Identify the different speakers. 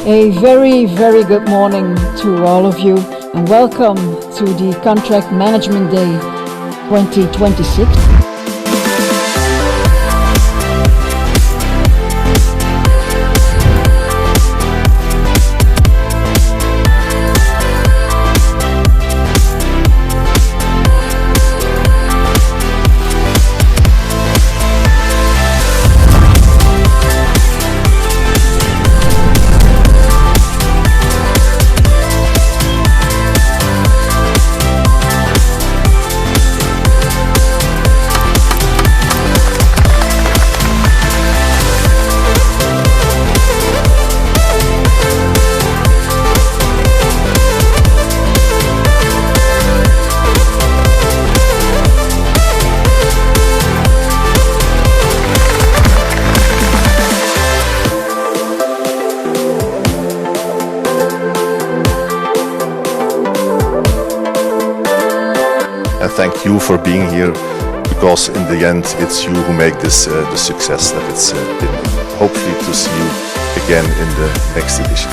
Speaker 1: A very good morning to all of you and welcome to the Contract Management Day 2026.
Speaker 2: And thank you for being here, because in the end it's you who make this the success that it's been. Hopefully to see you again in the next edition.